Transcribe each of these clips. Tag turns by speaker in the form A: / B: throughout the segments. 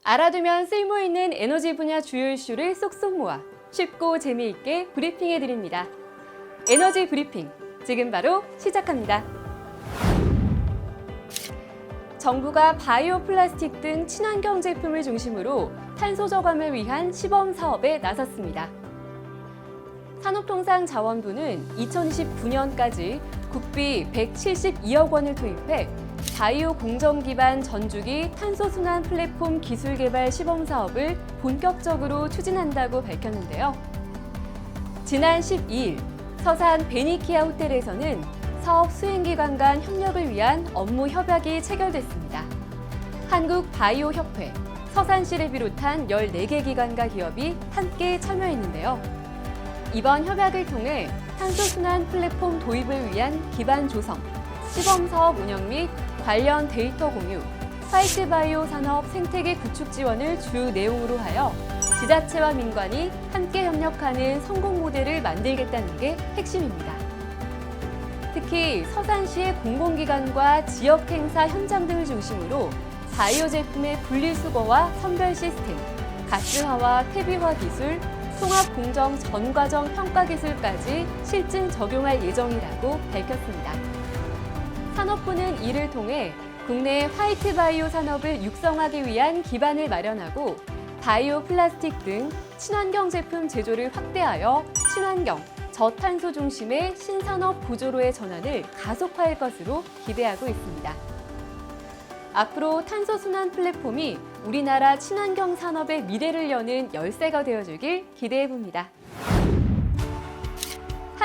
A: 알아두면 쓸모있는 에너지 분야 주요 이슈를 쏙쏙 모아 쉽고 재미있게 브리핑해드립니다. 에너지 브리핑, 지금 바로 시작합니다. 정부가 바이오 플라스틱 등 친환경 제품을 중심으로 탄소 저감을 위한 시범 사업에 나섰습니다. 산업통상자원부는 2029년까지 국비 172억 원을 투입해 바이오 공정 기반 전주기 탄소 순환 플랫폼 기술 개발 시범 사업을 본격적으로 추진한다고 밝혔는데요. 지난 12일 서산 베니키아 호텔에서는 사업 수행기관 간 협력을 위한 업무 협약이 체결됐습니다. 한국바이오협회, 서산시를 비롯한 14개 기관과 기업이 함께 참여했는데요. 이번 협약을 통해 탄소 순환 플랫폼 도입을 위한 기반 조성, 시범 사업 운영 및 관련 데이터 공유, 화이트바이오 산업 생태계 구축 지원을 주 내용으로 하여 지자체와 민관이 함께 협력하는 성공 모델을 만들겠다는 게 핵심입니다. 특히 서산시의 공공기관과 지역 행사 현장 등을 중심으로 바이오 제품의 분리수거와 선별 시스템, 가스화와 퇴비화 기술, 통합 공정 전 과정 평가 기술까지 실증 적용할 예정이라고 밝혔습니다. 산업부는 이를 통해 국내 화이트 바이오 산업을 육성하기 위한 기반을 마련하고 바이오 플라스틱 등 친환경 제품 제조를 확대하여 친환경, 저탄소 중심의 신산업 구조로의 전환을 가속화할 것으로 기대하고 있습니다. 앞으로 탄소 순환 플랫폼이 우리나라 친환경 산업의 미래를 여는 열쇠가 되어주길 기대해봅니다.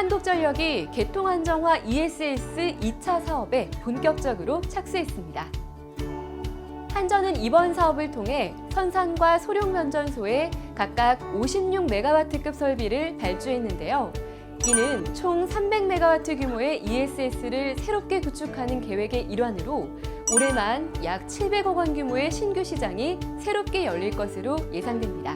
A: 한국전력이 개통안정화 ESS 2차 사업에 본격적으로 착수했습니다. 한전은 이번 사업을 통해 선산과 소룡변전소에 각각 56메가와트급 설비를 발주했는데요. 이는 총 300메가와트 규모의 ESS를 새롭게 구축하는 계획의 일환으로 올해만 약 700억 원 규모의 신규 시장이 새롭게 열릴 것으로 예상됩니다.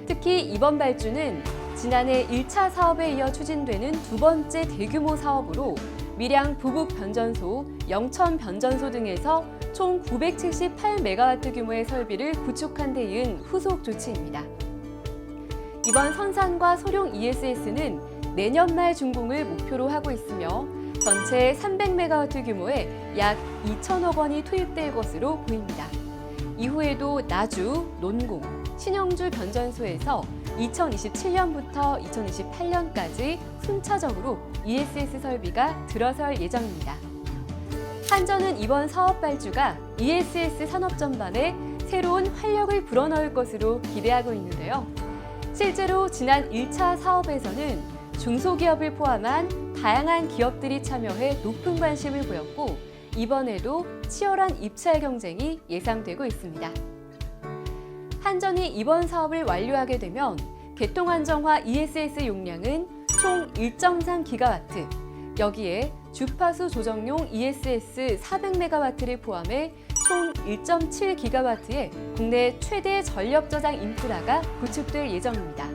A: 특히 이번 발주는 지난해 1차 사업에 이어 추진되는 두 번째 대규모 사업으로 밀양 부북변전소, 영천변전소 등에서 총 978메가와트 규모의 설비를 구축한 데 이은 후속 조치입니다. 이번 선산과 소룡 ESS는 내년 말 준공을 목표로 하고 있으며 전체 300메가와트 규모의 약 2천억 원이 투입될 것으로 보입니다. 이후에도 나주, 논공, 신영주 변전소에서 2027년부터 2028년까지 순차적으로 ESS 설비가 들어설 예정입니다. 한전은 이번 사업 발주가 ESS 산업 전반에 새로운 활력을 불어넣을 것으로 기대하고 있는데요. 실제로 지난 1차 사업에서는 중소기업을 포함한 다양한 기업들이 참여해 높은 관심을 보였고 이번에도 치열한 입찰 경쟁이 예상되고 있습니다. 한전이 이번 사업을 완료하게 되면 개통안정화 ESS 용량은 총 1.3기가와트, 여기에 주파수 조정용 ESS 400메가와트를 포함해 총 1.7기가와트의 국내 최대 전력 저장 인프라가 구축될 예정입니다.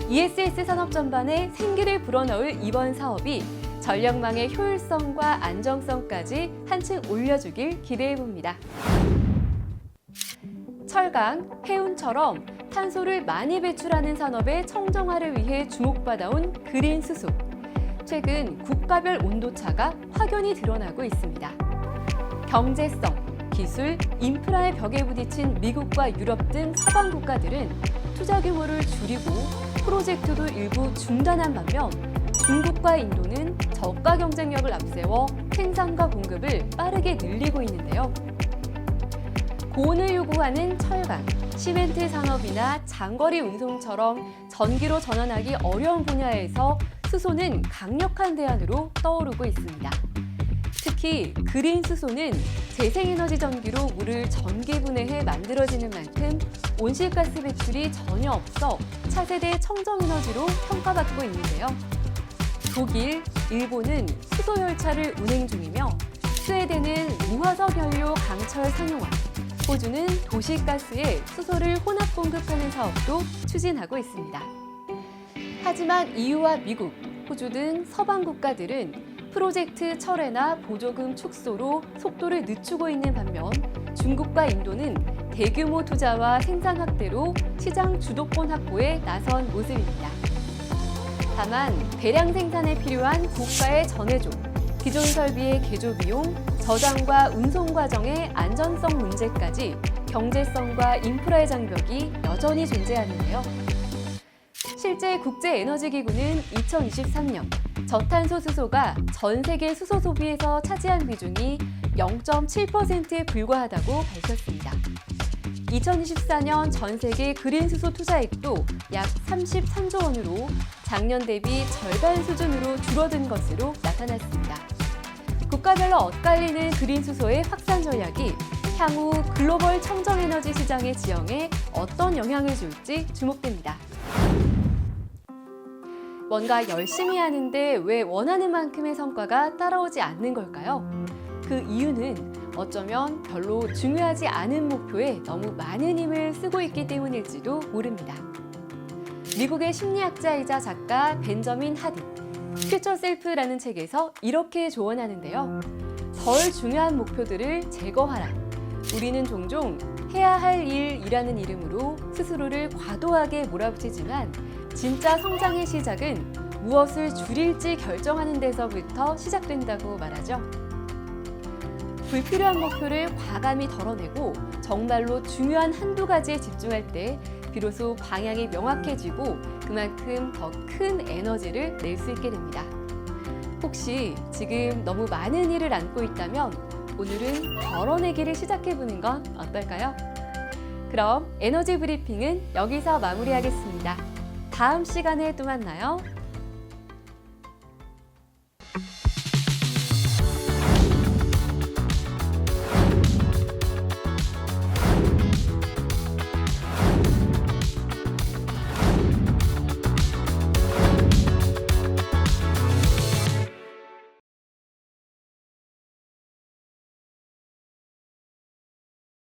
A: ESS 산업 전반에 생기를 불어넣을 이번 사업이 전력망의 효율성과 안정성까지 한층 올려주길 기대해봅니다. 철강, 해운처럼 탄소를 많이 배출하는 산업의 청정화를 위해 주목받아온 그린 수소. 최근 국가별 온도차가 확연히 드러나고 있습니다. 경제성, 기술, 인프라의 벽에 부딪힌 미국과 유럽 등 서방 국가들은 투자 규모를 줄이고 프로젝트도 일부 중단한 반면 중국과 인도는 저가 경쟁력을 앞세워 생산과 공급을 빠르게 늘리고 있는데요. 고온을 요구하는 철강, 시멘트 산업이나 장거리 운송처럼 전기로 전환하기 어려운 분야에서 수소는 강력한 대안으로 떠오르고 있습니다. 특히 그린 수소는 재생에너지 전기로 물을 전기 분해해 만들어지는 만큼 온실가스 배출이 전혀 없어 차세대 청정에너지로 평가받고 있는데요. 독일, 일본은 수소 열차를 운행 중이며 스웨덴은 무화석 연료 강철 상용화, 호주는 도시가스에 수소를 혼합 공급하는 사업도 추진하고 있습니다. 하지만 EU와 미국, 호주 등 서방 국가들은 프로젝트 철회나 보조금 축소로 속도를 늦추고 있는 반면 중국과 인도는 대규모 투자와 생산 확대로 시장 주도권 확보에 나선 모습입니다. 다만 대량 생산에 필요한 고가의 전해종, 기존 설비의 개조 비용, 저장과 운송 과정의 안전성 문제까지 경제성과 인프라의 장벽이 여전히 존재하는데요. 실제 국제에너지기구는 2023년 저탄소 수소가 전 세계 수소 소비에서 차지한 비중이 0.7%에 불과하다고 밝혔습니다. 2024년 전 세계 그린 수소 투자액도 약 33조 원으로 작년 대비 절반 수준으로 줄어든 것으로 나타났습니다. 국가별로 엇갈리는 그린 수소의 확산 전략이 향후 글로벌 청정에너지 시장의 지형에 어떤 영향을 줄지 주목됩니다. 뭔가 열심히 하는데 왜 원하는 만큼의 성과가 따라오지 않는 걸까요? 그 이유는 어쩌면 별로 중요하지 않은 목표에 너무 많은 힘을 쓰고 있기 때문일지도 모릅니다. 미국의 심리학자이자 작가 벤저민 하디, 퓨처 셀프라는 책에서 이렇게 조언하는데요. 덜 중요한 목표들을 제거하라. 우리는 종종 해야 할 일이라는 이름으로 스스로를 과도하게 몰아붙이지만 진짜 성장의 시작은 무엇을 줄일지 결정하는 데서부터 시작된다고 말하죠. 불필요한 목표를 과감히 덜어내고 정말로 중요한 한두 가지에 집중할 때 비로소 방향이 명확해지고 그만큼 더 큰 에너지를 낼 수 있게 됩니다. 혹시 지금 너무 많은 일을 안고 있다면 오늘은 덜어내기를 시작해보는 건 어떨까요? 그럼 에너지 브리핑은 여기서 마무리하겠습니다. 다음 시간에 또 만나요.